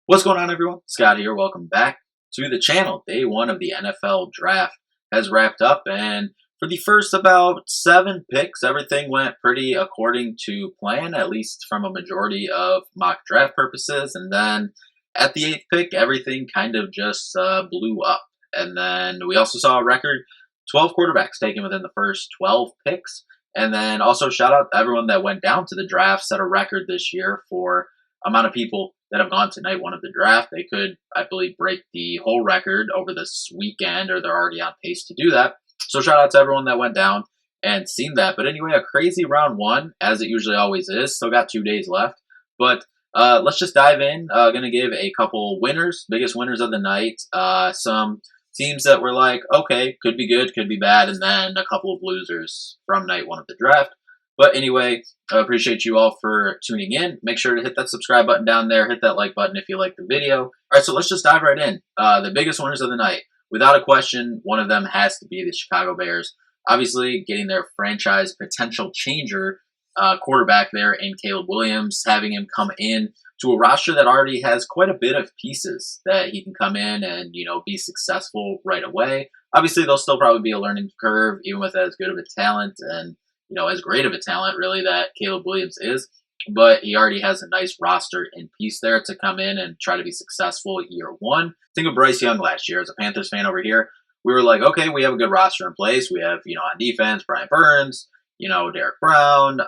What's going on, everyone? Scott here. Welcome back to the channel. Day one of the NFL draft has wrapped up, and for the first about 7 picks, everything went pretty according to plan, at least from a majority of mock draft purposes. And then at the 8th pick, everything kind of just blew up. And then we also saw a record 12 quarterbacks taken within the first 12 picks. And then also shout out to everyone that went down to the draft, set a record this year for amount of people that have gone to night one of the draft. They could, I believe, break the whole record over this weekend, or they're already on pace to do that. So shout out to everyone that went down and seen that. But anyway, a crazy round one, as it usually always is. Still got 2 days left. But let's just dive in. Going to give a couple winners, biggest winners of the night. Some teams that were like, okay, could be good, could be bad, and then a couple of losers from night one of the draft. But anyway, I appreciate you all for tuning in. Make sure to hit that subscribe button down there. Hit that like button if you like the video. All right, so let's just dive right in. The biggest winners of the night. Without a question, one of them has to be the Chicago Bears. Obviously, getting their franchise potential changer quarterback there in Caleb Williams, having him come in to a roster that already has quite a bit of pieces that he can come in and, be successful right away. Obviously, there'll still probably be a learning curve, even with as good of a talent and as great of a talent, really, that Caleb Williams is. But he already has a nice roster and piece there to come in and try to be successful year one. Think of Bryce Young last year as a Panthers fan over here. We were like, okay, we have a good roster in place. We have, on defense, Brian Burns, Derek Brown,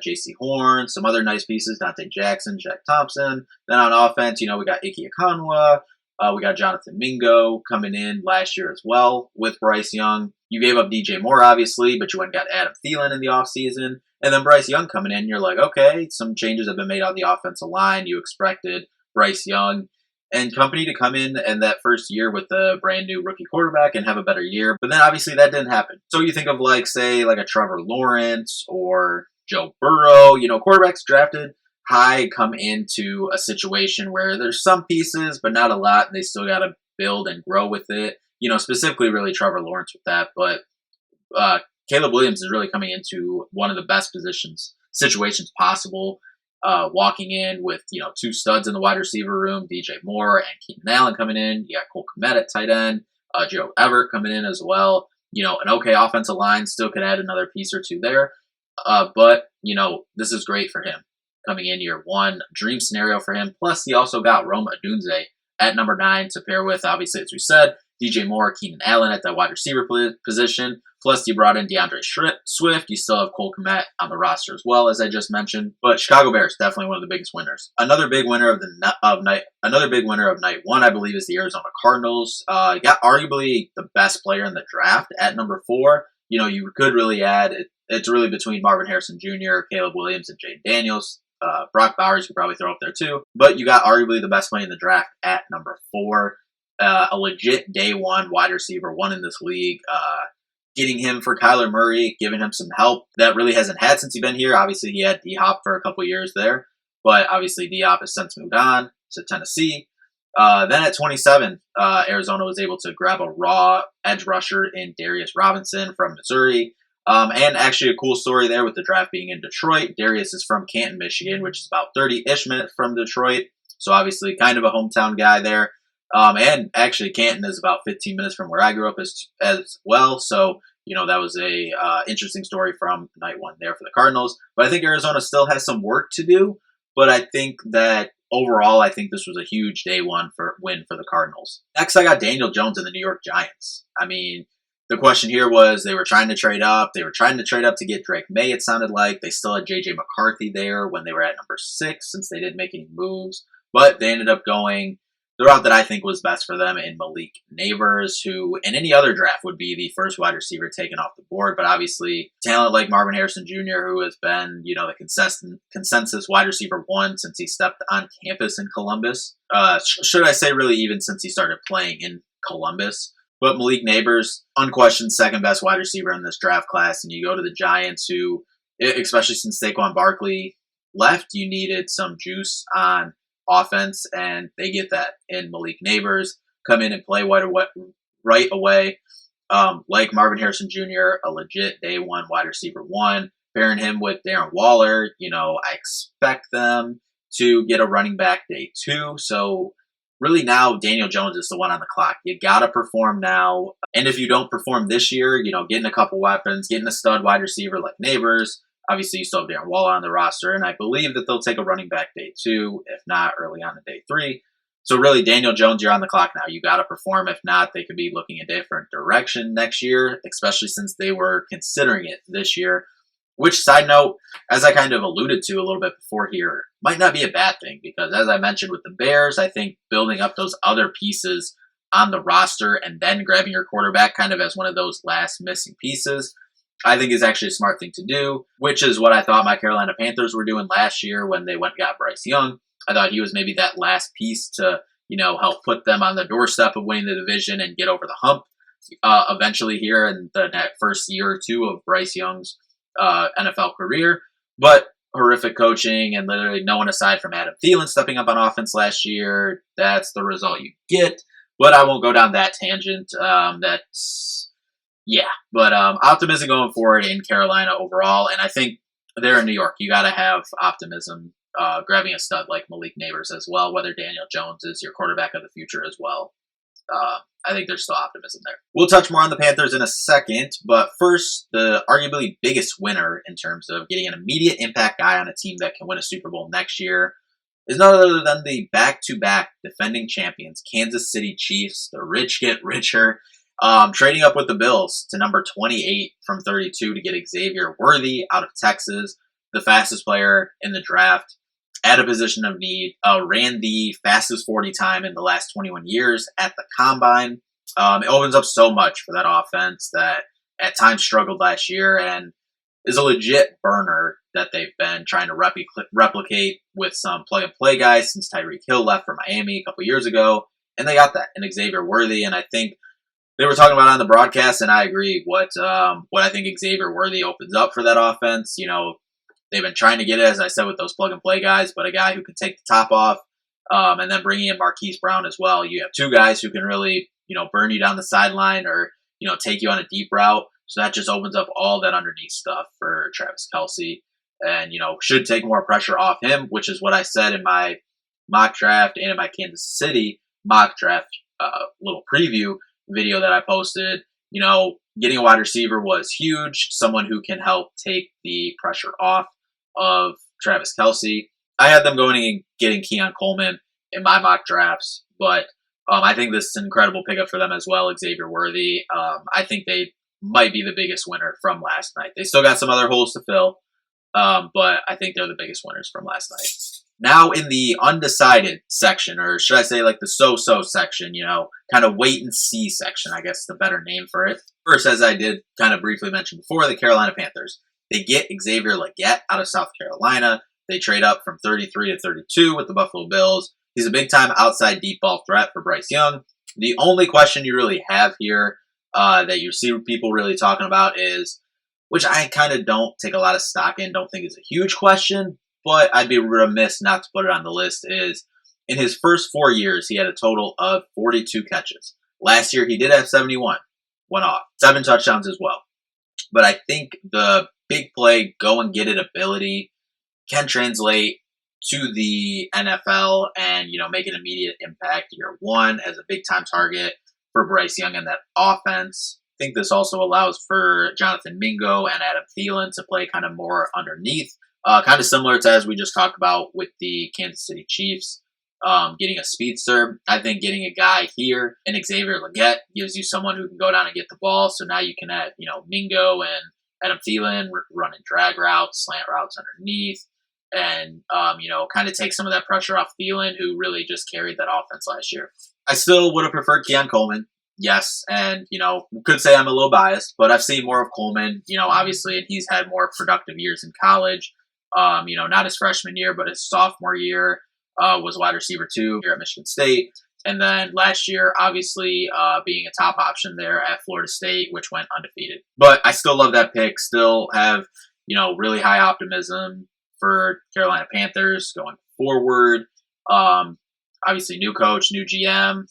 J.C. Horn, some other nice pieces, Dante Jackson, Jack Thompson. Then on offense, we got Ike Ekonwa. We got Jonathan Mingo coming in last year as well with Bryce Young. You gave up DJ Moore, obviously, but you went and got Adam Thielen in the offseason. And then Bryce Young coming in, you're like, okay, some changes have been made on the offensive line. You expected Bryce Young and company to come in that first year with a brand new rookie quarterback and have a better year. But then obviously that didn't happen. So you think of say a Trevor Lawrence or Joe Burrow, quarterbacks drafted high come into a situation where there's some pieces, but not a lot, and they still got to build and grow with it. Specifically really Trevor Lawrence with that, but Caleb Williams is really coming into one of the best situations possible. Walking in with, 2 studs in the wide receiver room, DJ Moore and Keenan Allen coming in. You got Cole Kmet at tight end, Joe Everett coming in as well. An okay offensive line, still could add another piece or two there. But, this is great for him coming in year one. Dream scenario for him. Plus, he also got Rome Odunze at number 9 to pair with, obviously, as we said, DJ Moore, Keenan Allen at that wide receiver position. Plus, you brought in DeAndre Swift. You still have Cole Kmet on the roster as well, as I just mentioned. But Chicago Bears definitely one of the biggest winners. Another big winner of night one, I believe, is the Arizona Cardinals. Got arguably the best player in the draft at number 4. You could really add it. It's really between Marvin Harrison Jr., Caleb Williams, and Jaden Daniels. Brock Bowers you could probably throw up there too. But you got arguably the best player in the draft at number 4. A legit day one wide receiver, one in this league. Getting him for Kyler Murray, giving him some help that really hasn't had since he's been here. Obviously, he had D-Hop for a couple years there, but obviously D-Hop has since moved on to Tennessee. Then at 27, Arizona was able to grab a raw edge rusher in Darius Robinson from Missouri. And actually a cool story there with the draft being in Detroit. Darius is from Canton, Michigan, which is about 30-ish minutes from Detroit. So obviously kind of a hometown guy there. And actually Canton is about 15 minutes from where I grew up as well. So, that was a interesting story from night one there for the Cardinals. But I think Arizona still has some work to do. But I think that overall, I think this was a huge day one win for the Cardinals. Next, I got Daniel Jones and the New York Giants. I mean, the question here was they were trying to trade up. They were trying to trade up to get Drake May, it sounded like. They still had J.J. McCarthy there when they were at number 6 since they didn't make any moves. But they ended up going the route that I think was best for them in Malik Nabers, who in any other draft would be the first wide receiver taken off the board. But obviously, talent like Marvin Harrison Jr., who has been, the consensus wide receiver 1 since he stepped on campus in Columbus. Should I say really even since he started playing in Columbus. But Malik Nabers, unquestioned second best wide receiver in this draft class. And you go to the Giants, who, especially since Saquon Barkley left, you needed some juice on offense, and they get that in Malik Nabers. Come in and play right away. Like Marvin Harrison Jr., a legit day one wide receiver 1. Pairing him with Darren Waller, I expect them to get a running back day 2. So really now Daniel Jones is the one on the clock. You got to perform now. And if you don't perform this year, getting a couple weapons, getting a stud wide receiver like Neighbors. Obviously, you still have Darren Waller on the roster, and I believe that they'll take a running back day 2, if not early on in day 3. So really, Daniel Jones, you're on the clock now. You got to perform. If not, they could be looking a different direction next year, especially since they were considering it this year. Which, side note, as I kind of alluded to a little bit before here, might not be a bad thing because, as I mentioned with the Bears, I think building up those other pieces on the roster and then grabbing your quarterback kind of as one of those last missing pieces, I think is actually a smart thing to do, which is what I thought my Carolina Panthers were doing last year when they went and got Bryce Young. I thought he was maybe that last piece to, help put them on the doorstep of winning the division and get over the hump eventually here in the first year or two of Bryce Young's NFL career. But horrific coaching and literally no one aside from Adam Thielen stepping up on offense last year. That's the result you get. But I won't go down that tangent. But optimism going forward in Carolina overall. And I think they're in New York. You got to have optimism grabbing a stud like Malik Neighbors as well, whether Daniel Jones is your quarterback of the future as well. I think there's still optimism there. We'll touch more on the Panthers in a second, but first, the arguably biggest winner in terms of getting an immediate impact guy on a team that can win a Super Bowl next year is none other than the back-to-back defending champions, Kansas City Chiefs. The rich get richer. Trading up with the Bills to number 28 from 32 to get Xavier Worthy out of Texas, the fastest player in the draft, at a position of need, ran the fastest 40 time in the last 21 years at the Combine. It opens up so much for that offense that at times struggled last year and is a legit burner that they've been trying to replicate with some plug-and-play guys since Tyreek Hill left for Miami a couple years ago. And they got that in Xavier Worthy, and I think they were talking about on the broadcast, and I agree, what I think Xavier Worthy opens up for that offense. They've been trying to get it, as I said, with those plug-and-play guys, but a guy who can take the top off, and then bringing in Marquise Brown as well. You have two guys who can really, burn you down the sideline or, take you on a deep route. So that just opens up all that underneath stuff for Travis Kelce and, should take more pressure off him, which is what I said in my mock draft and in my Kansas City mock draft little preview video that I posted. Getting a wide receiver was huge, someone who can help take the pressure off of Travis Kelce. I had them going and getting Keon Coleman in my mock drafts, but I think this is an incredible pickup for them as well, Xavier Worthy. I think they might be the biggest winner from last night. They still got some other holes to fill, but I think they're the biggest winners from last night. Now in the undecided section, or should I say like the so-so section, kind of wait and see section, I guess is the better name for it. First, as I did kind of briefly mention before, the Carolina Panthers. They get Xavier Legette out of South Carolina. They trade up from 33 to 32 with the Buffalo Bills. He's a big-time outside deep ball threat for Bryce Young. The only question you really have here that you see people really talking about is, which I kind of don't take a lot of stock in, don't think is a huge question, but I'd be remiss not to put it on the list, is in his first 4 years, he had a total of 42 catches. Last year, he did have 71, went off, 7 touchdowns as well. But I think the big play, go and get it ability can translate to the NFL and, make an immediate impact year one as a big-time target for Bryce Young and that offense. I think this also allows for Jonathan Mingo and Adam Thielen to play kind of more underneath. Kind of similar to as we just talked about with the Kansas City Chiefs, getting a speedster. I think getting a guy here in Xavier Legette gives you someone who can go down and get the ball. So now you can add, Mingo and Adam Thielen running drag routes, slant routes underneath, and, kind of take some of that pressure off Thielen, who really just carried that offense last year. I still would have preferred Keon Coleman. Yes, and, could say I'm a little biased, but I've seen more of Coleman, obviously, and he's had more productive years in college. Not his freshman year, but his sophomore year was wide receiver 2 here at Michigan State. And then last year, obviously, being a top option there at Florida State, which went undefeated. But I still love that pick, still have, really high optimism for Carolina Panthers going forward. Obviously, new coach, new GM.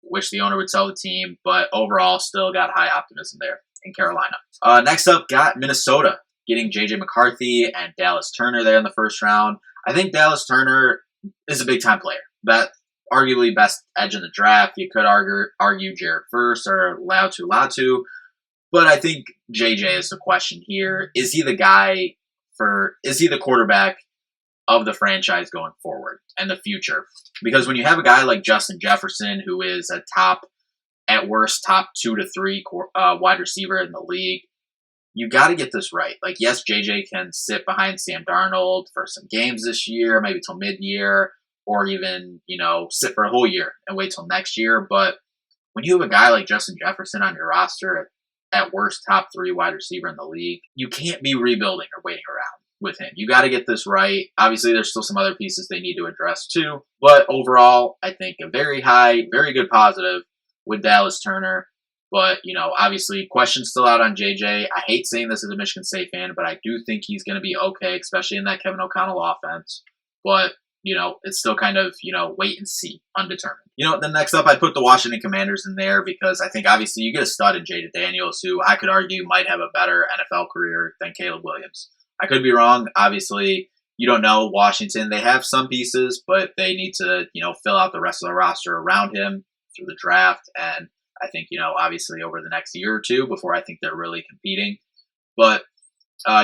Wish the owner would sell the team, but overall, still got high optimism there in Carolina. Next up, got Minnesota, getting J.J. McCarthy and Dallas Turner there in the first round. I think Dallas Turner is a big-time player. That arguably best edge in the draft. You could argue Jared Verse or Latu. But I think JJ is the question here. Is he the guy is he the quarterback of the franchise going forward and the future? Because when you have a guy like Justin Jefferson, who is a at worst, top 2 to 3 wide receiver in the league, you got to get this right. Like, yes, JJ can sit behind Sam Darnold for some games this year, maybe till mid-year, or even, sit for a whole year and wait till next year. But when you have a guy like Justin Jefferson on your roster, at worst, top 3 wide receiver in the league, you can't be rebuilding or waiting around with him. You got to get this right. Obviously, there's still some other pieces they need to address too. But overall, I think a very high, very good positive with Dallas Turner. But, obviously, questions still out on JJ. I hate saying this as a Michigan State fan, but I do think he's going to be okay, especially in that Kevin O'Connell offense. But, it's still kind of, wait and see, undetermined. Then next up, I put the Washington Commanders in there because I think, obviously, you get a stud in Jaden Daniels, who I could argue might have a better NFL career than Caleb Williams. I could be wrong. Obviously, you don't know. Washington, they have some pieces, but they need to, fill out the rest of the roster around him through the draft. And I think, obviously over the next year or two before I think they're really competing. But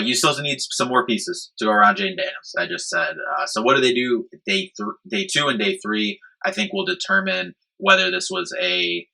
you still need some more pieces to go around Jaden Daniels, I just said. So what do they do? Day 2 and day 3, I think will determine whether this was a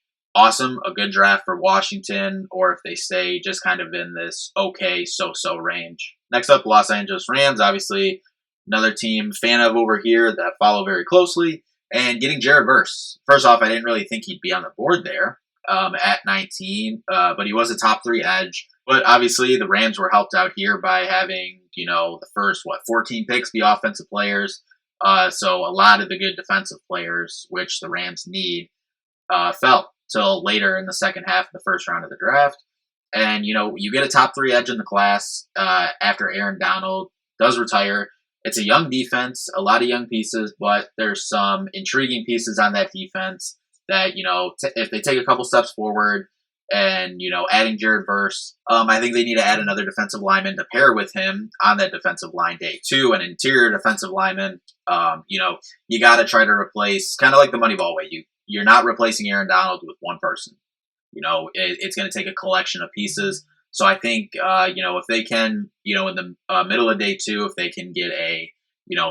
good draft for Washington, or if they stay just kind of in this okay, so-so range. Next up, Los Angeles Rams, obviously another team fan of over here that follow very closely. And getting Jared Verse. First off, I didn't really think he'd be on the board there at 19, but he was a top 3 edge. But obviously, the Rams were helped out here by having, the first, 14 picks be offensive players. So a lot of the good defensive players, which the Rams need, fell till later in the second half of the first round of the draft. And, you get a top 3 edge in the class after Aaron Donald does retire. It's a young defense, a lot of young pieces, but there's some intriguing pieces on that defense that, if they take a couple steps forward and, adding Jared Verse, I think they need to add another defensive lineman to pair with him on that defensive line day 2, an interior defensive lineman. You got to try to replace, kind of like the Moneyball way, you're not replacing Aaron Donald with one person. It's going to take a collection of pieces. So I think, if they can, in the middle of day 2, if they can get a,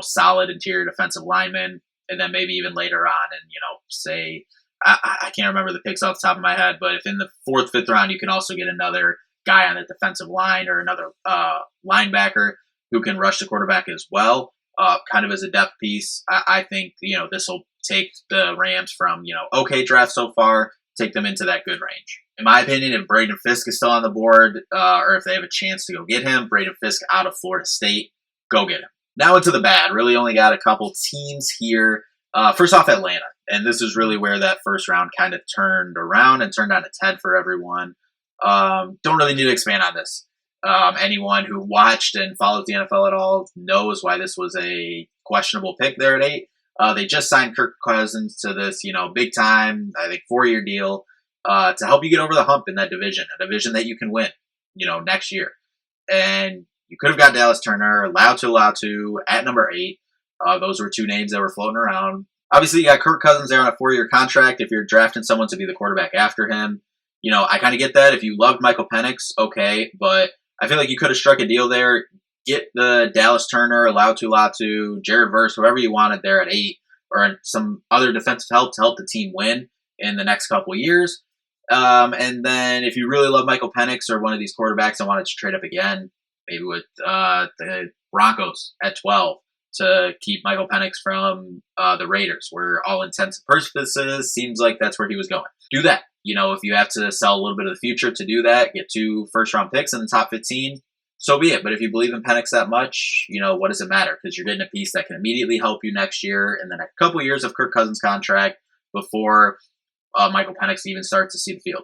solid interior defensive lineman, and then maybe even later on, and, say, I can't remember the picks off the top of my head, but if in the 4th, 5th round, you can also get another guy on the defensive line or another linebacker who can rush the quarterback as well, kind of as a depth piece. I think, this will take the Rams from, okay draft so far, take them into that good range. In my opinion, if Braden Fisk is still on the board, or if they have a chance to go get him, Braden Fisk out of Florida State, go get him. Now into the bad. Really only got a couple teams here. First off, Atlanta. And this is really where that first round kind of turned around and turned on its head for everyone. Don't really need to expand on this. Anyone who watched and follows the NFL at all knows why this was a questionable pick there at 8. They just signed Kirk Cousins to this, big time, I think 4-year deal to help you get over the hump in that division, a division that you can win, next year. And you could have got Dallas Turner, Latu at number 8. Those were 2 names that were floating around. Obviously, you got Kirk Cousins there on a 4-year contract. If you're drafting someone to be the quarterback after him, I kind of get that. If you loved Michael Penix, okay, but I feel like you could have struck a deal there. Get the Dallas Turner, Latu, Jared Verse, whoever you wanted there at 8, or some other defensive help to help the team win in the next couple of years. And then if you really love Michael Penix or one of these quarterbacks and wanted to trade up again, maybe with the Broncos at 12 to keep Michael Penix from the Raiders, where all intents and purposes seems like that's where he was going. Do that. If you have to sell a little bit of the future to do that, get 2 first-round picks in the top 15, so be it. But if you believe in Penix that much, what does it matter? Because you're getting a piece that can immediately help you next year and the next couple of years of Kirk Cousins' contract before Michael Penix even starts to see the field.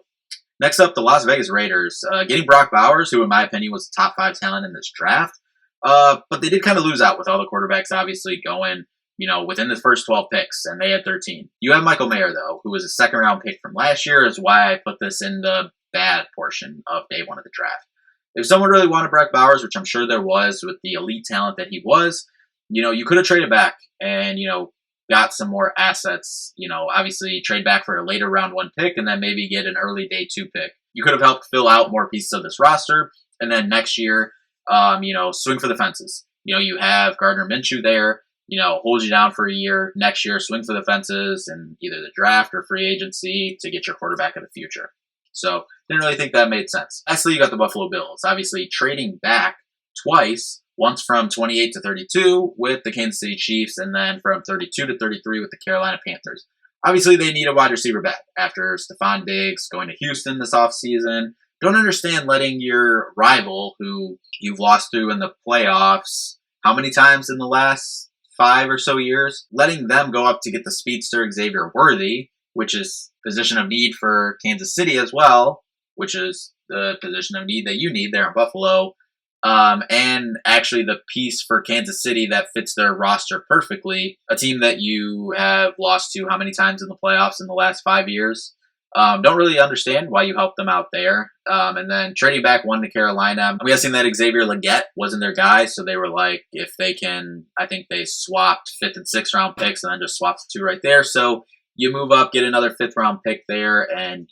Next up, the Las Vegas Raiders. Getting Brock Bowers, who in my opinion was the top 5 talent in this draft. But they did kind of lose out with all the quarterbacks obviously going, within the first 12 picks, and they had 13. You have Michael Mayer, though, who was a second-round pick from last year, is why I put this in the bad portion of day 1 of the draft. If someone really wanted Brock Bowers, which I'm sure there was with the elite talent that he was, you could have traded back and, got some more assets. Obviously trade back for a later round 1 pick and then maybe get an early day 2 pick. You could have helped fill out more pieces of this roster, and then next year, swing for the fences. You have Gardner Minshew there, hold you down for a year. Next year, swing for the fences and either the draft or free agency to get your quarterback of the future. So didn't really think that made sense. Lastly, you got the Buffalo Bills. Obviously trading back twice, once from 28 to 32 with the Kansas City Chiefs, and then from 32 to 33 with the Carolina Panthers. Obviously, they need a wide receiver back after Stephon Diggs going to Houston this offseason. Don't understand letting your rival, who you've lost to in the playoffs, how many times in the last 5 or so years, letting them go up to get the speedster Xavier Worthy, which is position of need for Kansas City as well, which is the position of need that you need there in Buffalo. And actually the piece for Kansas City that fits their roster perfectly, a team that you have lost to how many times in the playoffs in the last 5 years. Don't really understand why you helped them out there. And then trading back 1 to Carolina. I'm guessing that Xavier Legette wasn't their guy, so they were like, if they can, I think they swapped 5th and 6th round picks and then just swapped the 2 right there. So you move up, get another 5th round pick there, and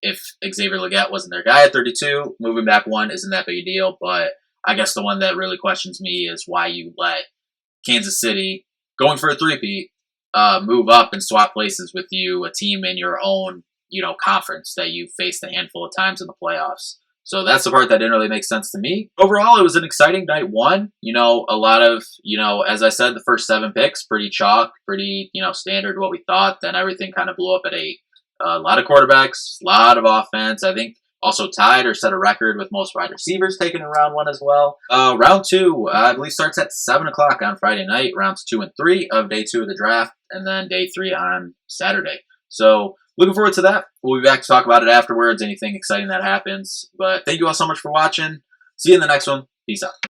if Xavier Legette wasn't their guy at 32, moving back 1 isn't that big a deal. But I guess the one that really questions me is why you let Kansas City, going for a three-peat, move up and swap places with you, a team in your own, conference that you faced a handful of times in the playoffs. So that's the part that didn't really make sense to me. Overall, it was an exciting night 1. A lot of, as I said, the first 7 picks, pretty chalk, pretty, standard what we thought. Then everything kind of blew up at 8. A lot of quarterbacks, a lot of offense. I think also tied or set a record with most wide receivers taken in round 1 as well. Round 2, I believe, starts at 7 o'clock on Friday night. Rounds 2 and 3 of day 2 of the draft, and then day 3 on Saturday. So looking forward to that. We'll be back to talk about it afterwards, anything exciting that happens. But thank you all so much for watching. See you in the next one. Peace out.